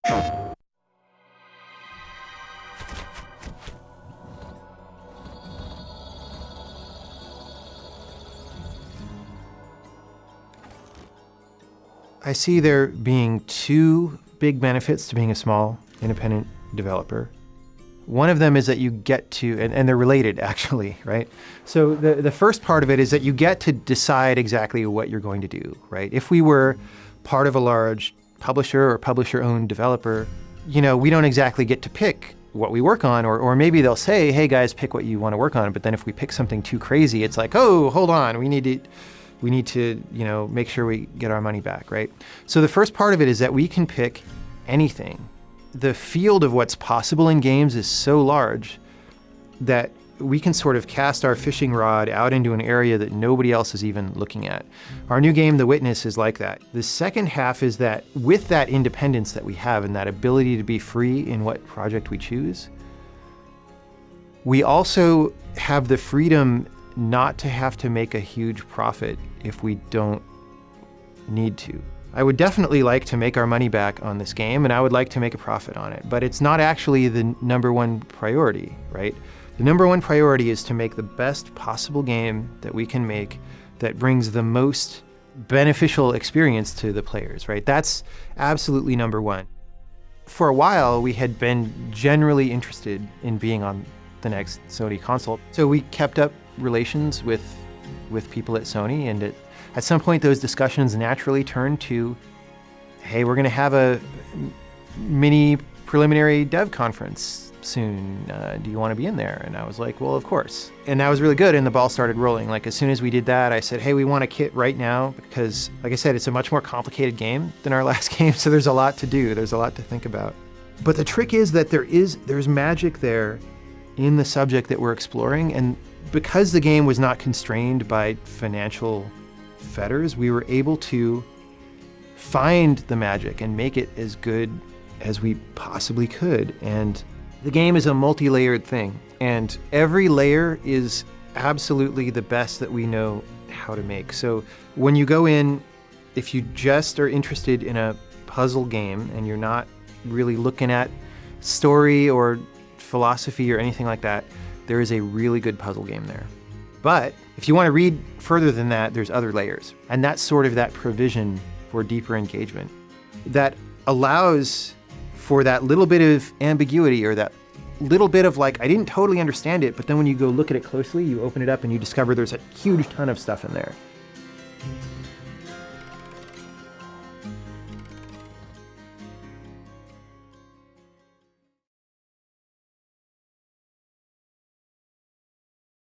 I see there being two big benefits to being a small independent developer. One of them is that you get to, and they're related actually, right? So the first part of it is that you get to decide exactly what you're going to do, right? If we were part of a large publisher or publisher-owned developer, we don't exactly get to pick what we work on, or maybe they'll say, hey guys, pick what you want to work on. But then if we pick something too crazy, it's like, oh, hold on, we need to, make sure we get our money back, right? So the first part of it is that we can pick anything. The field of what's possible in games is so large that we can sort of cast our fishing rod out into an area that nobody else is even looking at. Our new game, The Witness, is like that. The second half is that with that independence that we have and that ability to be free in what project we choose, we also have the freedom not to have to make a huge profit if we don't need to. I would definitely like to make our money back on this game, and I would like to make a profit on it, but it's not actually the number one priority, right? The number one priority is to make the best possible game that we can make that brings the most beneficial experience to the players, right? That's absolutely number one. For a while, we had been generally interested in being on the next Sony console, so we kept up relations with people at Sony, and at some point those discussions naturally turned to, hey, we're going to have a mini preliminary dev conference soon. Do you want to be in there? And I was like, well, of course. And that was really good, and the ball started rolling. Like, as soon as we did that, I said, hey, we want a kit right now, because, like I said, it's a much more complicated game than our last game, so there's a lot to do. There's a lot to think about. But the trick is that there's magic there in the subject that we're exploring, and because the game was not constrained by financial fetters, we were able to find the magic and make it as good as we possibly could. And the game is a multi-layered thing, and every layer is absolutely the best that we know how to make. So when you go in, if you just are interested in a puzzle game and you're not really looking at story or philosophy or anything like that, there is a really good puzzle game there. But if you want to read further than that, there's other layers. And that's sort of that provision for deeper engagement that allows for that little bit of ambiguity, or that little bit of like, I didn't totally understand it, but then when you go look at it closely, you open it up and you discover there's a huge ton of stuff in there.